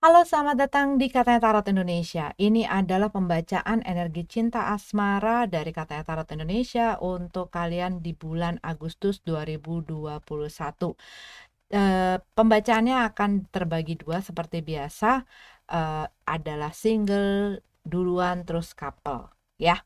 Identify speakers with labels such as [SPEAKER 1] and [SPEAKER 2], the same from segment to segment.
[SPEAKER 1] Halo, selamat datang di Katanya Tarot Indonesia. Ini adalah pembacaan energi cinta asmara dari Katanya Tarot Indonesia untuk kalian di bulan Agustus 2021. Pembacaannya akan terbagi dua seperti biasa, adalah single duluan terus couple, ya.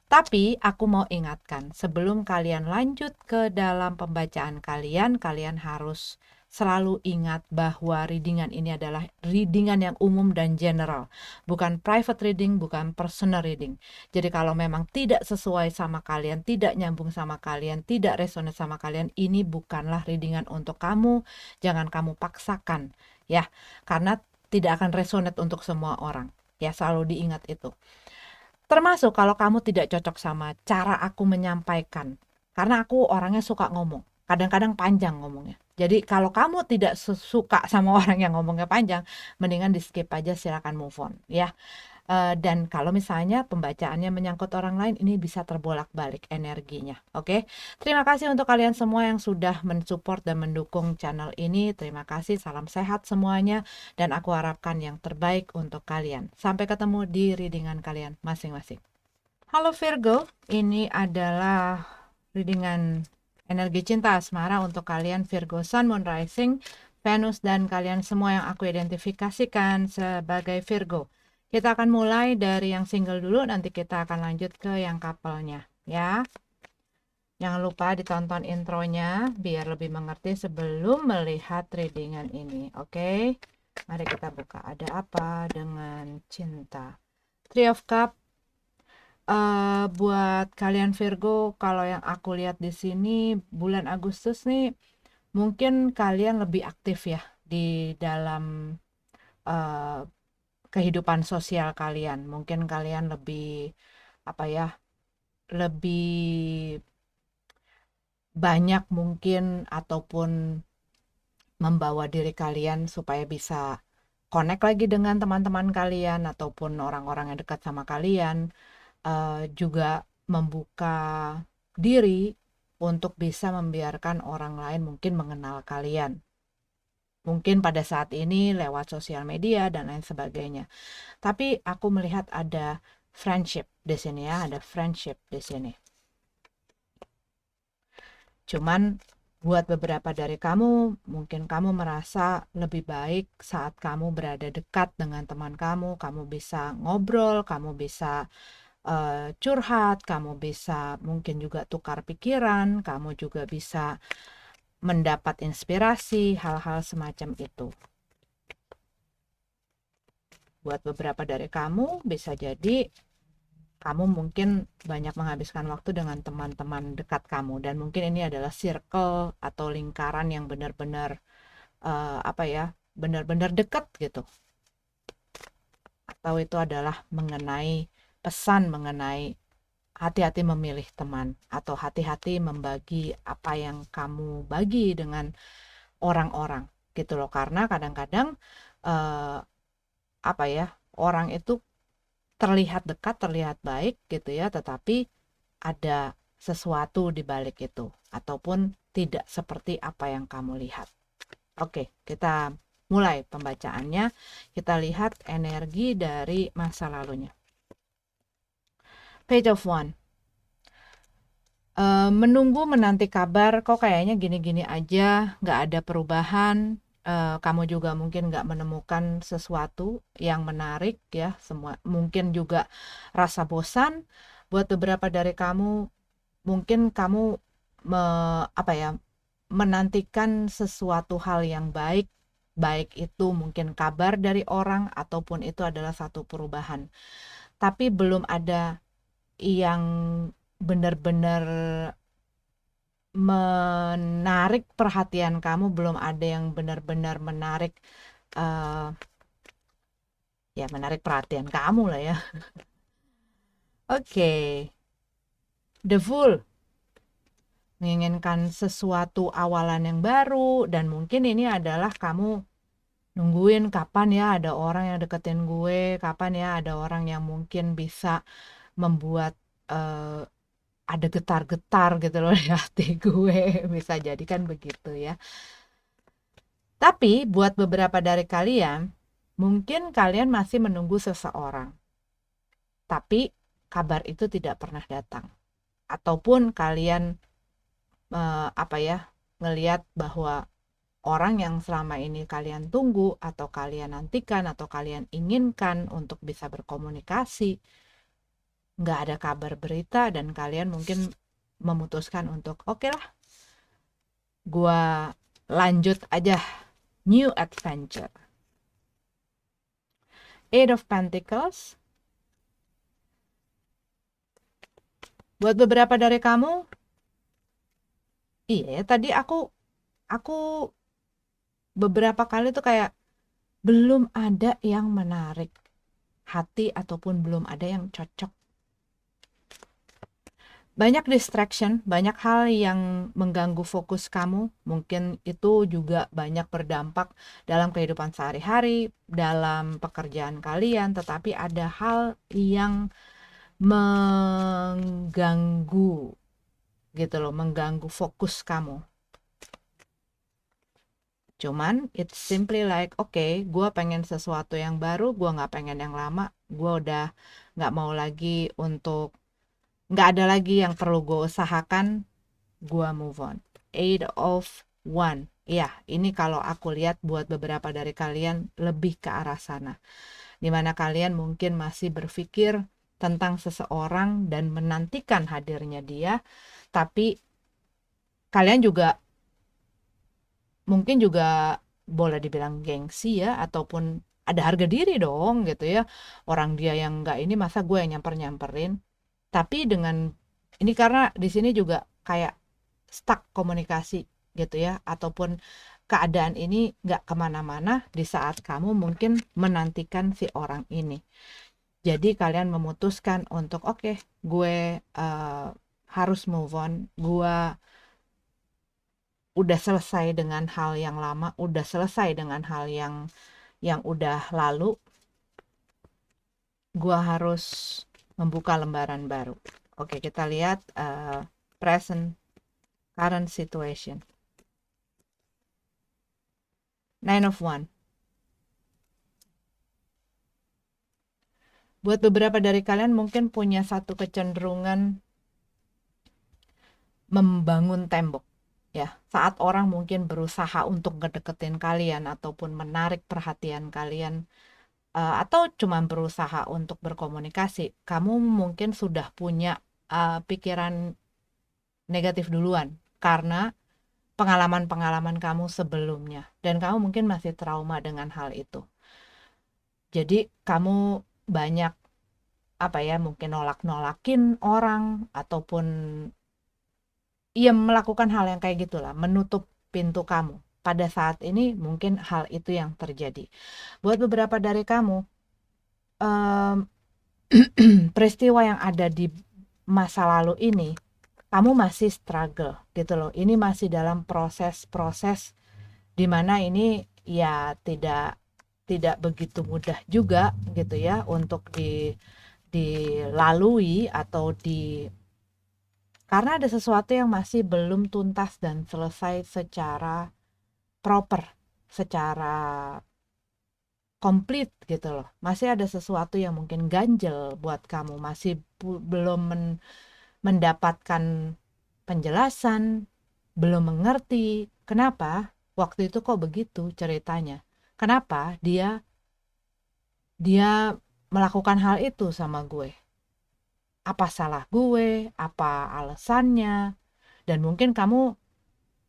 [SPEAKER 1] Tapi aku mau ingatkan, sebelum kalian lanjut ke dalam pembacaan kalian, kalian harus selalu ingat bahwa readingan ini adalah readingan yang umum dan general, bukan private reading, bukan personal reading. Jadi kalau memang tidak sesuai sama kalian, tidak nyambung sama kalian, tidak resonate sama kalian, ini bukanlah readingan untuk kamu. Jangan kamu paksakan, ya, karena tidak akan resonate untuk semua orang. Ya, selalu diingat itu. Termasuk kalau kamu tidak cocok sama cara aku menyampaikan. Karena aku orangnya suka ngomong. Kadang-kadang panjang ngomongnya. Jadi kalau kamu tidak suka sama orang yang ngomongnya panjang, mendingan di skip aja, silakan move on, ya. Dan kalau misalnya pembacaannya menyangkut orang lain, ini bisa terbolak-balik energinya. Oke, terima kasih untuk kalian semua yang sudah mensupport dan mendukung channel ini. Terima kasih, salam sehat semuanya, dan aku harapkan yang terbaik untuk kalian. Sampai ketemu di readingan kalian masing-masing. Halo Virgo, ini adalah readingan energi cinta asmara untuk kalian Virgo Sun, Moon Rising, Venus, dan kalian semua yang aku identifikasikan sebagai Virgo. Kita akan mulai dari yang single dulu, nanti kita akan lanjut ke yang couple-nya, ya. Jangan lupa ditonton intronya biar lebih mengerti sebelum melihat readingan ini, oke? Mari kita buka, ada apa dengan cinta. Three of Cup. Buat kalian Virgo, kalau yang aku lihat di sini bulan Agustus nih, mungkin kalian lebih aktif ya di dalam uh, kehidupan sosial kalian. Mungkin kalian lebih apa ya, lebih banyak mungkin, ataupun membawa diri kalian supaya bisa connect lagi dengan teman-teman kalian ataupun orang-orang yang dekat sama kalian. Juga membuka diri untuk bisa membiarkan orang lain mungkin mengenal kalian. Mungkin pada saat ini lewat sosial media dan lain sebagainya. Tapi aku melihat ada friendship di sini, ya, ada friendship di sini. Cuman buat beberapa dari kamu, mungkin kamu merasa lebih baik saat kamu berada dekat dengan teman kamu bisa ngobrol, kamu bisa curhat, kamu bisa mungkin juga tukar pikiran, kamu juga bisa mendapat inspirasi, hal-hal semacam itu. Buat beberapa dari kamu, bisa jadi kamu mungkin banyak menghabiskan waktu dengan teman-teman dekat kamu, dan mungkin ini adalah circle atau lingkaran yang benar-benar apa ya, benar-benar dekat gitu. Atau itu adalah mengenai pesan mengenai hati-hati memilih teman, atau hati-hati membagi apa yang kamu bagi dengan orang-orang gitu loh. Karena kadang-kadang eh, apa ya, orang itu terlihat dekat, terlihat baik gitu ya, tetapi ada sesuatu di balik itu, ataupun tidak seperti apa yang kamu lihat. Oke, kita mulai pembacaannya. Kita lihat energi dari masa lalunya. Page of One. Menunggu, menanti kabar, kok kayaknya gini-gini aja, nggak ada perubahan. Kamu juga mungkin nggak menemukan sesuatu yang menarik ya, semua mungkin juga rasa bosan. Buat beberapa dari kamu, mungkin kamu apa ya, menantikan sesuatu hal yang baik, baik itu mungkin kabar dari orang ataupun itu adalah satu perubahan. Tapi belum ada yang benar-benar menarik perhatian kamu, belum ada yang benar-benar menarik uh, ya, menarik perhatian kamu lah ya. Oke, The Fool menginginkan sesuatu awalan yang baru, dan mungkin ini adalah kamu nungguin kapan ya ada orang yang deketin gue, kapan ya ada orang yang mungkin bisa membuat uh, ada getar-getar gitu loh di hati gue. Bisa jadi kan begitu ya. Tapi buat beberapa dari kalian, Mungkin kalian masih menunggu seseorang, tapi kabar itu tidak pernah datang. Ataupun kalian ngelihat bahwa orang yang selama ini kalian tunggu atau kalian nantikan atau kalian inginkan untuk bisa berkomunikasi, nggak ada kabar berita dan kalian mungkin memutuskan untuk oke lah, gua lanjut aja new adventure. Eight of Pentacles. Buat beberapa dari kamu, iya tadi aku beberapa kali tuh kayak belum ada yang menarik hati ataupun belum ada yang cocok. Banyak distraction, banyak hal yang mengganggu fokus kamu. Mungkin itu juga banyak berdampak dalam kehidupan sehari-hari, dalam pekerjaan kalian, tetapi ada hal yang mengganggu gitu loh, mengganggu fokus kamu. Cuman it's simply like okay, gue pengen sesuatu yang baru, gue nggak pengen yang lama, gue udah nggak mau lagi untuk, nggak ada lagi yang perlu gue usahakan, gue move on. Eight of One. Ya, ini kalau aku lihat buat beberapa dari kalian lebih ke arah sana, dimana kalian mungkin masih berpikir tentang seseorang dan menantikan hadirnya dia, tapi kalian juga mungkin juga boleh dibilang gengsi ya, ataupun ada harga diri dong gitu ya. Orang dia yang nggak ini, masa gue yang nyamperin. Tapi dengan ini karena di sini juga kayak stuck komunikasi gitu ya, ataupun keadaan ini nggak kemana-mana di saat kamu mungkin menantikan si orang ini. Jadi kalian memutuskan untuk oke, gue harus move on, gue udah selesai dengan hal yang lama, udah selesai dengan hal yang udah lalu, gua harus membuka lembaran baru. Oke, kita lihat present current situation. Nine of One. Buat beberapa dari kalian mungkin punya satu kecenderungan membangun tembok ya. Saat orang mungkin berusaha untuk ngedeketin kalian ataupun menarik perhatian kalian, atau cuma berusaha untuk berkomunikasi, kamu mungkin sudah punya pikiran negatif duluan karena pengalaman-pengalaman kamu sebelumnya, dan kamu mungkin masih trauma dengan hal itu. Jadi kamu banyak mungkin nolak-nolakin orang ataupun ia melakukan hal yang kayak gitulah, menutup pintu kamu. Pada saat ini mungkin hal itu yang terjadi. Buat beberapa dari kamu, peristiwa yang ada di masa lalu ini, kamu masih struggle gitu loh. Ini masih dalam proses-proses dimana ini ya tidak begitu mudah juga gitu ya untuk dilalui atau karena ada sesuatu yang masih belum tuntas dan selesai secara proper, secara komplit gitu loh. Masih ada sesuatu yang mungkin ganjel buat kamu, masih belum mendapatkan penjelasan, belum mengerti kenapa waktu itu kok begitu ceritanya. Kenapa dia melakukan hal itu sama gue? Apa salah gue? Apa alasannya? Dan mungkin kamu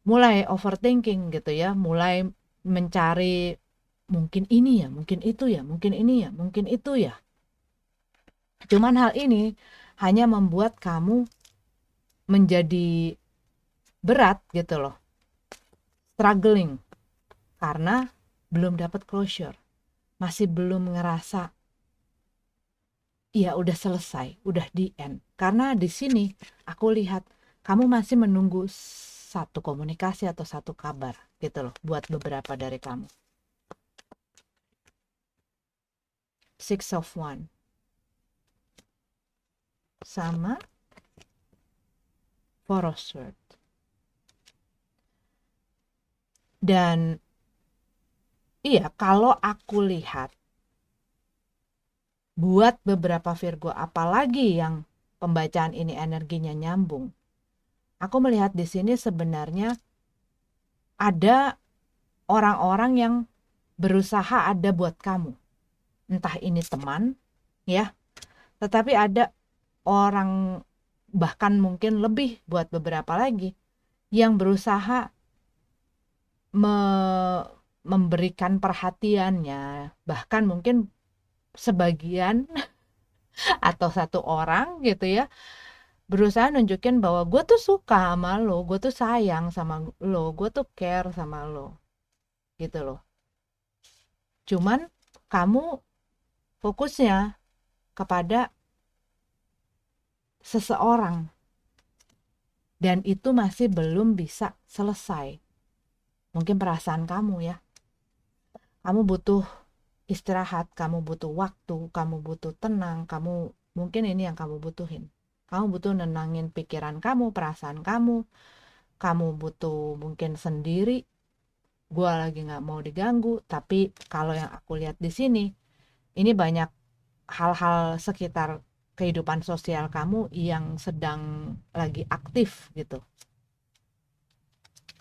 [SPEAKER 1] mulai overthinking gitu ya, mulai mencari mungkin ini ya, mungkin itu ya, mungkin ini ya, mungkin itu ya. Cuman hal ini hanya membuat kamu menjadi berat gitu loh, struggling, karena belum dapat closure, masih belum ngerasa ya udah selesai, udah di end. Karena di sini aku lihat kamu masih menunggu satu komunikasi atau satu kabar gitu loh buat beberapa dari kamu. Six of One sama Four of Swords. Dan iya, kalau aku lihat buat beberapa Virgo, apalagi yang pembacaan ini energinya nyambung, aku melihat di sini sebenarnya ada orang-orang yang berusaha ada buat kamu. Entah ini teman, ya, tetapi ada orang, bahkan mungkin lebih buat beberapa lagi, yang berusaha memberikan perhatiannya, bahkan mungkin sebagian atau satu orang gitu ya, berusaha nunjukin bahwa gue tuh suka sama lo, gue tuh sayang sama lo, gue tuh care sama lo, gitu loh. Cuman kamu fokusnya kepada seseorang, dan itu masih belum bisa selesai. Mungkin perasaan kamu ya, kamu butuh istirahat, kamu butuh waktu, kamu butuh tenang, kamu mungkin ini yang kamu butuhin. Kamu butuh nenangin pikiran kamu, perasaan kamu butuh mungkin sendiri. Gua lagi nggak mau diganggu, tapi kalau yang aku lihat di sini, ini banyak hal-hal sekitar kehidupan sosial kamu yang sedang lagi aktif gitu.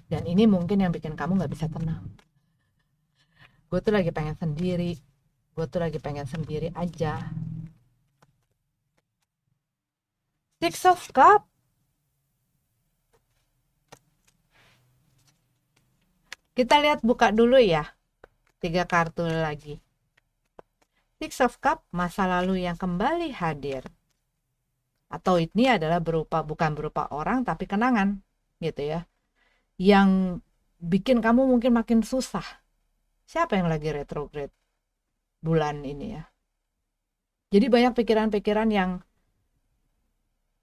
[SPEAKER 1] Dan ini mungkin yang bikin kamu nggak bisa tenang. Gue tuh lagi pengen sendiri, gue tuh lagi pengen sendiri aja. Six of Cup. Kita lihat, buka dulu ya, 3 kartu lagi. Six of Cup, masa lalu yang kembali hadir. Atau ini adalah bukan berupa orang, tapi kenangan gitu ya, yang bikin kamu mungkin makin susah. Siapa yang lagi retrograde bulan ini ya? Jadi banyak pikiran-pikiran yang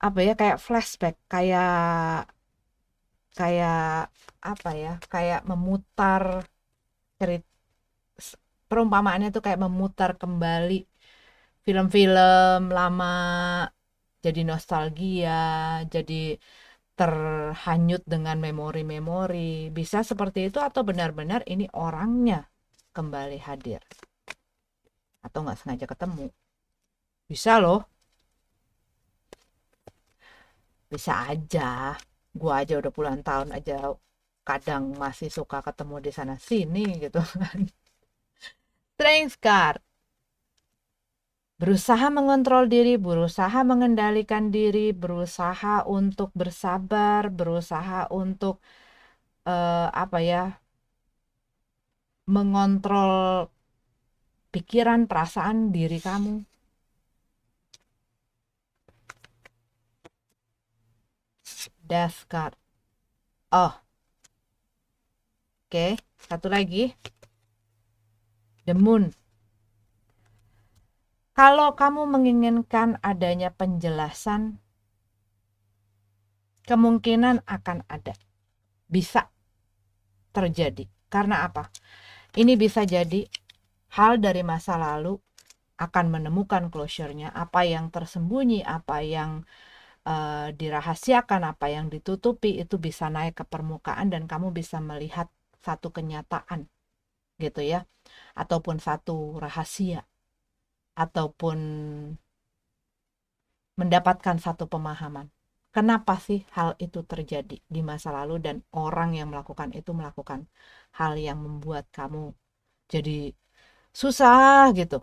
[SPEAKER 1] apa ya, kayak flashback, kayak kayak apa ya, kayak memutar cerita. Perumpamaannya tuh kayak memutar kembali film-film lama, jadi nostalgia, jadi terhanyut dengan memori-memori. Bisa seperti itu, atau benar-benar ini orangnya kembali hadir, atau nggak sengaja ketemu. Bisa loh, bisa aja. Gua aja udah puluhan tahun aja kadang masih suka ketemu di sana sini gitu kan. Strength card, berusaha mengontrol diri, berusaha mengendalikan diri, berusaha untuk bersabar, berusaha untuk apa ya, mengontrol pikiran, perasaan diri kamu. Death card. Oh, oke. Satu lagi, The Moon. Kalau kamu menginginkan adanya penjelasan, kemungkinan akan ada, bisa terjadi. Karena apa? Ini bisa jadi hal dari masa lalu akan menemukan closure-nya, apa yang tersembunyi, apa yang dirahasiakan, apa yang ditutupi, itu bisa naik ke permukaan dan kamu bisa melihat satu kenyataan gitu ya, ataupun satu rahasia, ataupun mendapatkan satu pemahaman. Kenapa sih hal itu terjadi di masa lalu, dan orang yang melakukan itu melakukan hal yang membuat kamu jadi susah gitu.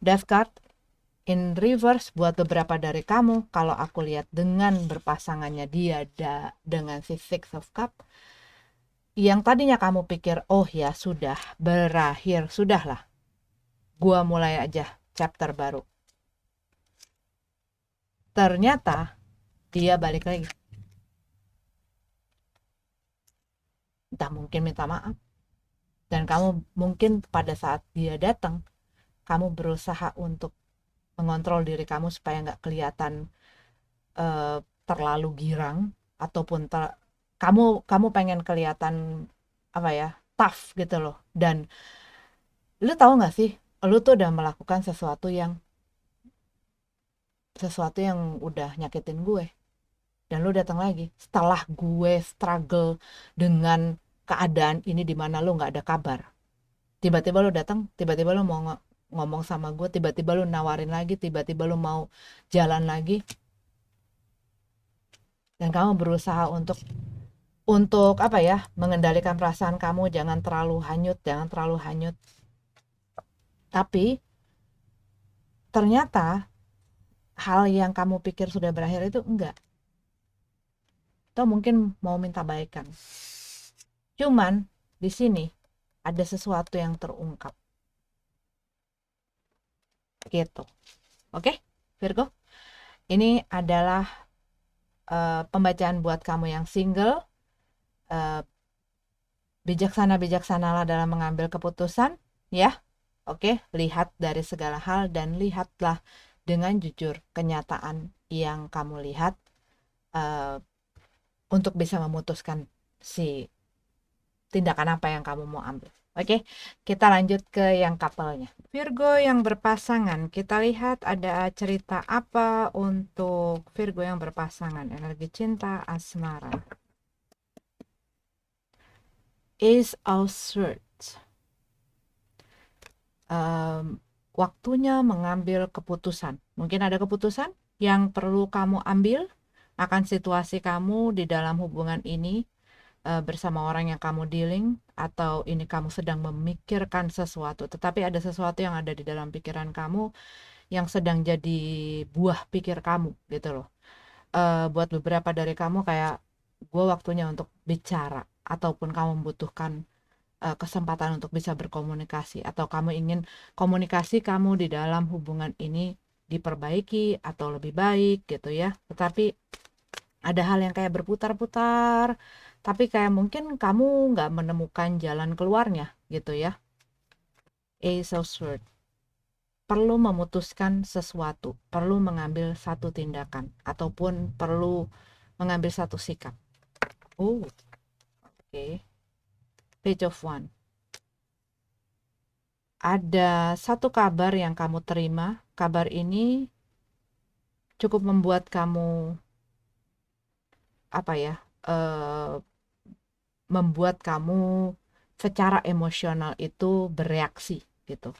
[SPEAKER 1] Death card in reverse buat beberapa dari kamu, kalau aku lihat dengan berpasangannya dia dengan si Six of Cup, yang tadinya kamu pikir, oh ya sudah, berakhir, sudahlah, gua mulai aja chapter baru. Ternyata dia balik lagi. Entah mungkin minta maaf, dan kamu mungkin pada saat dia datang, kamu berusaha untuk mengontrol diri kamu supaya nggak kelihatan terlalu girang, ataupun kamu pengen kelihatan apa ya, tough gitu loh. Dan lu tahu nggak sih, lu tuh udah melakukan sesuatu yang udah nyakitin gue, dan lu datang lagi setelah gue struggle dengan keadaan ini di mana lu nggak ada kabar. Tiba-tiba lo datang, tiba-tiba lo mau ngomong sama gue, tiba-tiba lo nawarin lagi, tiba-tiba lo mau jalan lagi, dan kamu berusaha untuk apa ya, mengendalikan perasaan kamu, jangan terlalu hanyut, jangan terlalu hanyut. Tapi ternyata hal yang kamu pikir sudah berakhir itu enggak. Atau mungkin mau minta baikan. Cuman di sini ada sesuatu yang terungkap. Gitu. Oke, Virgo? Ini adalah pembacaan buat kamu yang single. Bijaksana-bijaksanalah dalam mengambil keputusan, ya. Oke, lihat dari segala hal dan lihatlah dengan jujur kenyataan yang kamu lihat untuk bisa memutuskan si tindakan apa yang kamu mau ambil. Oke, kita lanjut ke yang couple-nya. Virgo yang berpasangan, kita lihat ada cerita apa untuk Virgo yang berpasangan, energi cinta, asmara. Ace of Swords. Waktunya mengambil keputusan. Mungkin ada keputusan yang perlu kamu ambil akan situasi kamu di dalam hubungan ini bersama orang yang kamu dealing, atau ini kamu sedang memikirkan sesuatu, tetapi ada sesuatu yang ada di dalam pikiran kamu yang sedang jadi buah pikir kamu gitu loh. Buat beberapa dari kamu kayak gue waktunya untuk bicara, ataupun kamu membutuhkan kesempatan untuk bisa berkomunikasi, atau kamu ingin komunikasi kamu di dalam hubungan ini diperbaiki atau lebih baik gitu ya. Tetapi ada hal yang kayak berputar-putar, tapi kayak mungkin kamu nggak menemukan jalan keluarnya gitu ya. Ace of Swords. Perlu memutuskan sesuatu, perlu mengambil satu tindakan, ataupun perlu mengambil satu sikap. Oh, oke. Page of One. Ada satu kabar yang kamu terima. Kabar ini cukup membuat kamu apa ya? Membuat kamu secara emosional itu bereaksi gitu.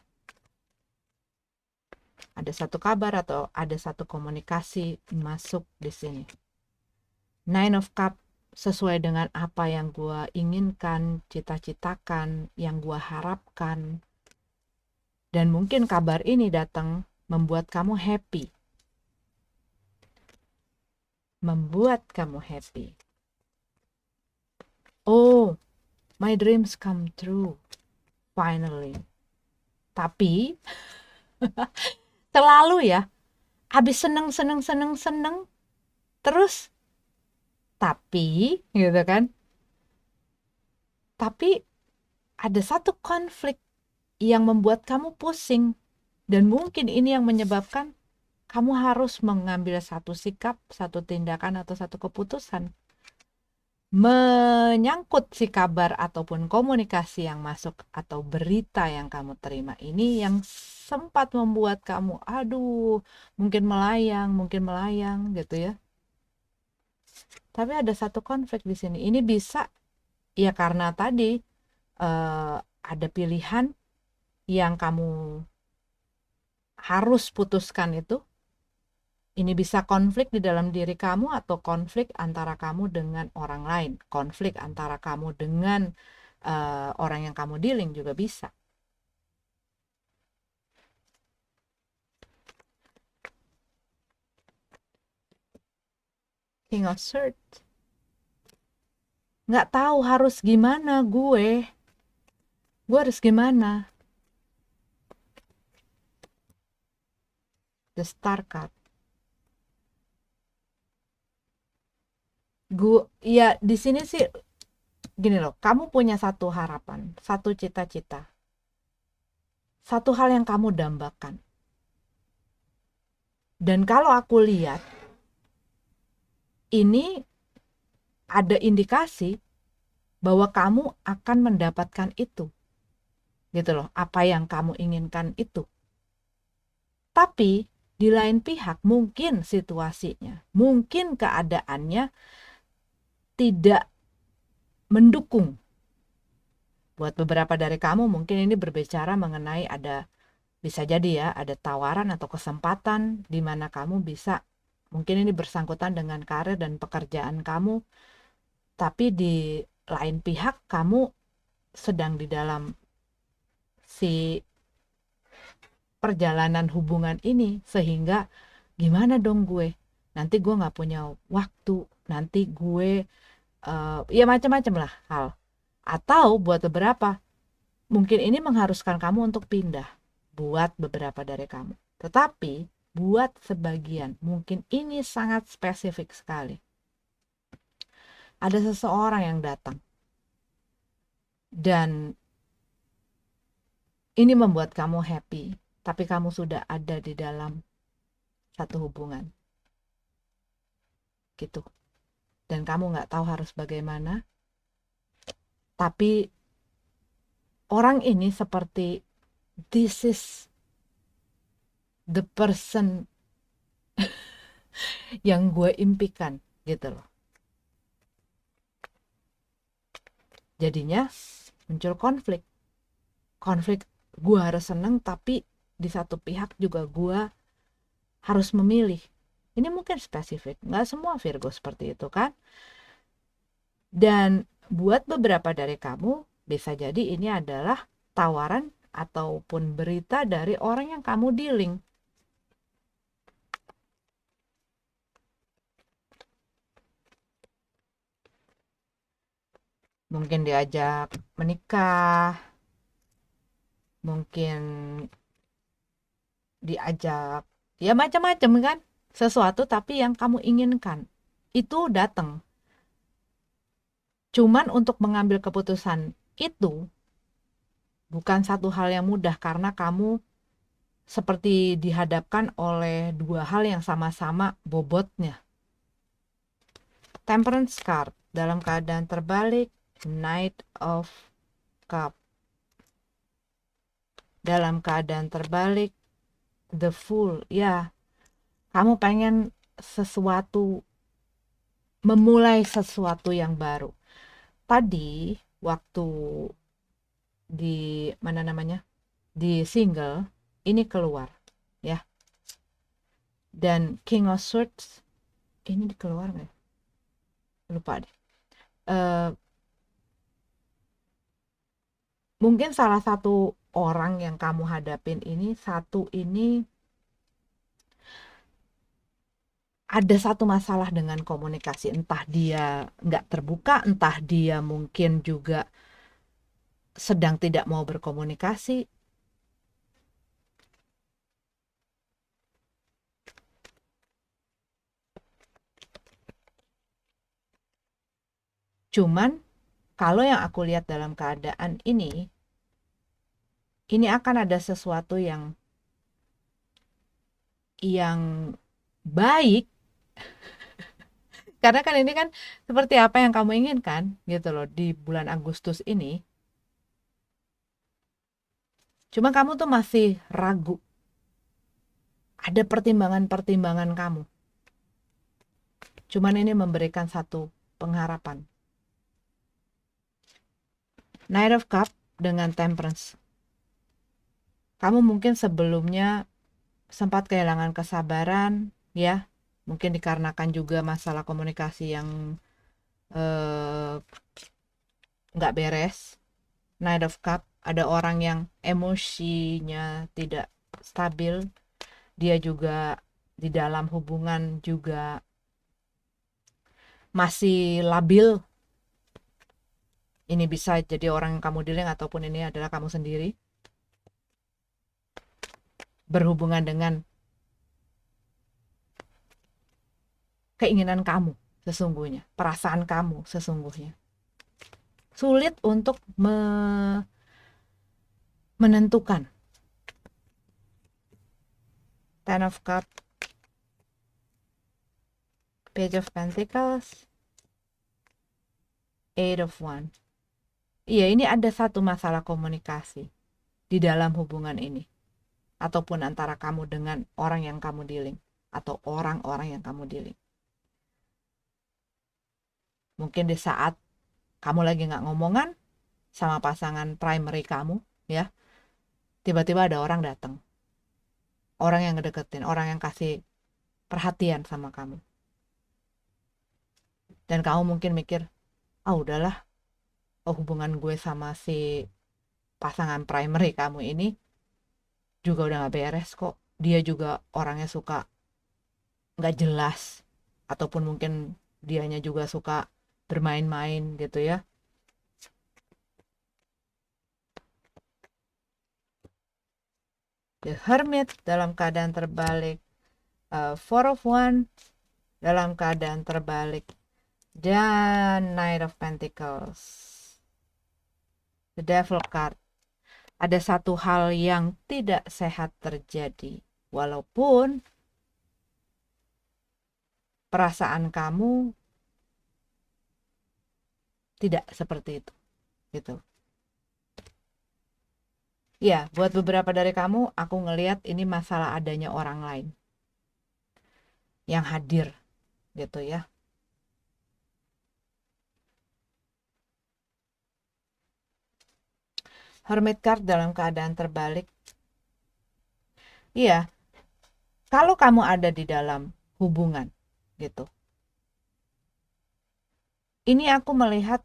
[SPEAKER 1] Ada satu kabar atau ada satu komunikasi masuk di sini. Nine of Cup sesuai dengan apa yang gue inginkan, cita-citakan, yang gue harapkan. Dan mungkin kabar ini datang membuat kamu happy. Membuat kamu happy. Oh, my dreams come true. Finally. Tapi selalu ya, habis seneng, terus tapi gitu kan. Tapi ada satu konflik yang membuat kamu pusing, dan mungkin ini yang menyebabkan kamu harus mengambil satu sikap, satu tindakan, atau satu keputusan menyangkut si kabar ataupun komunikasi yang masuk atau berita yang kamu terima ini, yang sempat membuat kamu aduh mungkin melayang gitu ya. Tapi ada satu konflik di sini. Ini bisa ya karena tadi ada pilihan yang kamu harus putuskan itu. Ini bisa konflik di dalam diri kamu, atau konflik antara kamu dengan orang lain, konflik antara kamu dengan orang yang kamu dealing juga bisa. King of Swords. Nggak tahu harus gimana gue harus gimana. The Star card. Gue ya di sini sih gini loh, kamu punya satu harapan, satu cita-cita, satu hal yang kamu dambakan. Dan kalau aku lihat ini ada indikasi bahwa kamu akan mendapatkan itu. Gitu loh, apa yang kamu inginkan itu. Tapi di lain pihak mungkin situasinya, mungkin keadaannya tidak mendukung Buat beberapa dari kamu mungkin ini berbicara mengenai bisa jadi ya, ada tawaran atau kesempatan di mana kamu bisa, mungkin ini bersangkutan dengan karir dan pekerjaan kamu, tapi di lain pihak kamu sedang di dalam si perjalanan hubungan ini, sehingga gimana dong gue, nanti gue nggak punya waktu, nanti gue ya macam-macam lah hal. Atau buat beberapa mungkin ini mengharuskan kamu untuk pindah, buat beberapa dari kamu. Tetapi buat sebagian mungkin ini sangat spesifik sekali. Ada seseorang yang datang dan ini membuat kamu happy, tapi kamu sudah ada di dalam satu hubungan gitu, dan kamu nggak tahu harus bagaimana. Tapi orang ini seperti, this is the person yang gue impikan gitu loh. Jadinya muncul konflik. Gue harus seneng, tapi di satu pihak juga gue harus memilih. Ini mungkin spesifik, nggak semua Virgo seperti itu kan. Dan buat beberapa dari kamu bisa jadi ini adalah tawaran ataupun berita dari orang yang kamu dealing. Mungkin diajak menikah, mungkin diajak ya macam-macam kan, sesuatu tapi yang kamu inginkan itu datang. Cuman untuk mengambil keputusan itu bukan satu hal yang mudah, karena kamu seperti dihadapkan oleh dua hal yang sama-sama bobotnya. Temperance card dalam keadaan terbalik, Knight of Cup. Dalam keadaan terbalik, The Fool. Ya, kamu pengen memulai sesuatu yang baru. Tadi waktu di mana namanya, di single ini keluar ya, dan King of Swords ini keluar nggak, lupa deh. Mungkin salah satu orang yang kamu hadapin ini ada satu masalah dengan komunikasi, entah dia nggak terbuka, entah dia mungkin juga sedang tidak mau berkomunikasi. Cuman kalau yang aku lihat dalam keadaan ini akan ada sesuatu yang baik, karena kan ini kan seperti apa yang kamu inginkan gitu loh di bulan Agustus ini. Cuma kamu tuh masih ragu, ada pertimbangan-pertimbangan kamu. Cuman ini memberikan satu pengharapan. Knight of Cup dengan Temperance. Kamu mungkin sebelumnya sempat kehilangan kesabaran ya, mungkin dikarenakan juga masalah komunikasi yang nggak beres. Knight of Cup, ada orang yang emosinya tidak stabil, dia juga di dalam hubungan juga masih labil. Ini bisa jadi orang yang kamu dealing ataupun ini adalah kamu sendiri, berhubungan dengan keinginan kamu sesungguhnya, perasaan kamu sesungguhnya. Sulit untuk menentukan. Ten of Cup, Page of Pentacles, Eight of Wands. Iya, ini ada satu masalah komunikasi di dalam hubungan ini, ataupun antara kamu dengan orang yang kamu dealing, atau orang-orang yang kamu dealing. Mungkin di saat kamu lagi nggak ngomongan, sama pasangan primary kamu, ya, tiba-tiba ada orang datang, orang yang ngedeketin, orang yang kasih perhatian sama kamu, dan kamu mungkin mikir, ah udahlah, oh, hubungan gue sama si pasangan primary kamu ini juga udah gak beres kok, dia juga orangnya suka nggak jelas, ataupun mungkin dianya juga suka bermain-main gitu ya. The Hermit dalam keadaan terbalik, Four of Wands dalam keadaan terbalik, dan Knight of Pentacles, The Devil card. Ada satu hal yang tidak sehat terjadi, walaupun perasaan kamu tidak seperti itu, gitu. Ya, buat beberapa dari kamu, aku ngelihat ini masalah adanya orang lain yang hadir, gitu ya. Hermit card dalam keadaan terbalik. Iya, kalau kamu ada di dalam hubungan, gitu. Ini aku melihat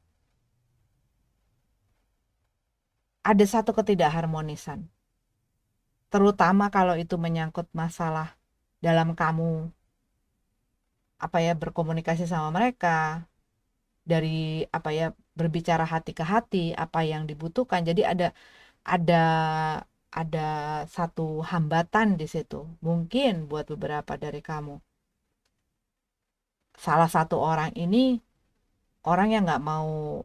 [SPEAKER 1] ada satu ketidakharmonisan. Terutama kalau itu menyangkut masalah dalam kamu berkomunikasi sama mereka, dari berbicara hati ke hati, apa yang dibutuhkan. Jadi ada ada satu hambatan di situ. Mungkin buat beberapa dari kamu, salah satu orang ini orang yang nggak mau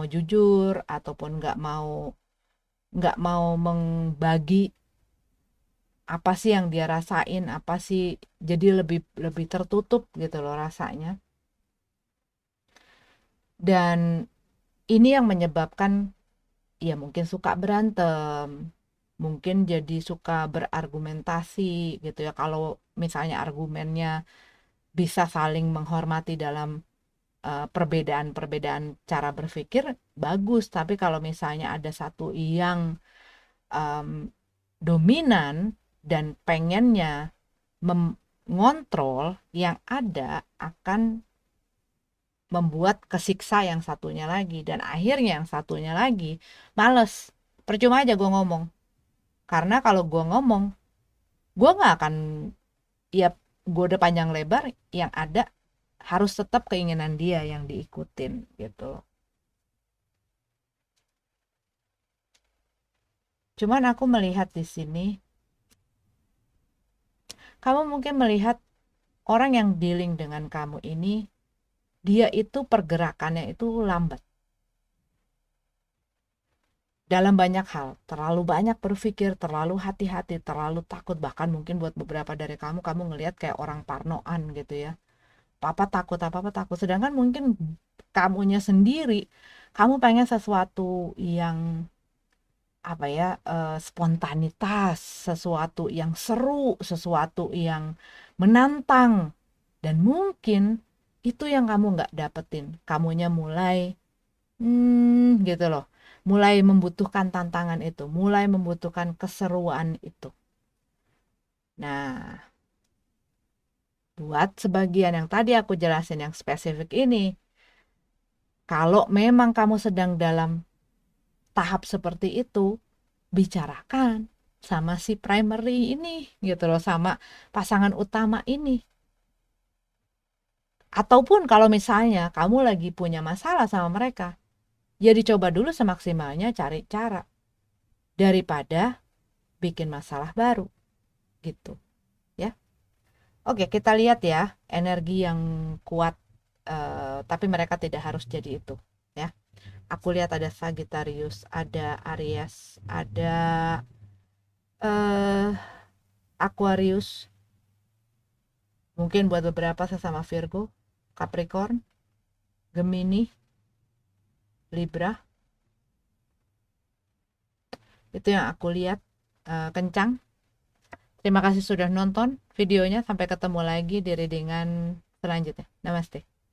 [SPEAKER 1] jujur, ataupun nggak mau membagi apa sih yang dia rasain, apa sih, jadi lebih lebih tertutup gitu loh rasanya. Dan ini yang menyebabkan ya mungkin suka berantem, mungkin jadi suka berargumentasi gitu ya. Kalau misalnya argumennya bisa saling menghormati dalam perbedaan-perbedaan cara berpikir, bagus. Tapi kalau misalnya ada satu yang um, dominan dan pengennya mengontrol, yang ada akan membuat kesiksa yang satunya lagi, dan akhirnya yang satunya lagi males. Percuma aja gue ngomong, karena kalau gue ngomong, gue nggak akan, ya, gue udah panjang lebar, yang ada harus tetap keinginan dia yang diikutin gitu. Cuman aku melihat di sini, kamu mungkin melihat orang yang dealing dengan kamu ini, dia itu pergerakannya itu lambat dalam banyak hal, terlalu banyak berpikir, terlalu hati-hati, terlalu takut. Bahkan mungkin buat beberapa dari kamu ngelihat kayak orang parnoan gitu ya, apa apa takut, sedangkan mungkin kamunya sendiri, kamu pengen sesuatu yang spontanitas, sesuatu yang seru, sesuatu yang menantang, dan mungkin itu yang kamu nggak dapetin. Kamunya mulai gitu loh, mulai membutuhkan tantangan itu, mulai membutuhkan keseruan itu. Nah, buat sebagian yang tadi aku jelasin yang spesifik ini, kalau memang kamu sedang dalam tahap seperti itu, bicarakan sama si primary ini gitu loh, sama pasangan utama ini. Ataupun kalau misalnya kamu lagi punya masalah sama mereka, ya dicoba dulu semaksimalnya cari cara, daripada bikin masalah baru gitu ya. Oke, kita lihat ya energi yang kuat, tapi mereka tidak harus jadi itu ya. Aku lihat ada Sagittarius, ada Aries, ada eh Aquarius, mungkin buat beberapa sesama Virgo, Capricorn, Gemini, Libra. Itu yang aku lihat kencang. Terima kasih sudah nonton videonya. Sampai ketemu lagi di readingan selanjutnya. Namaste.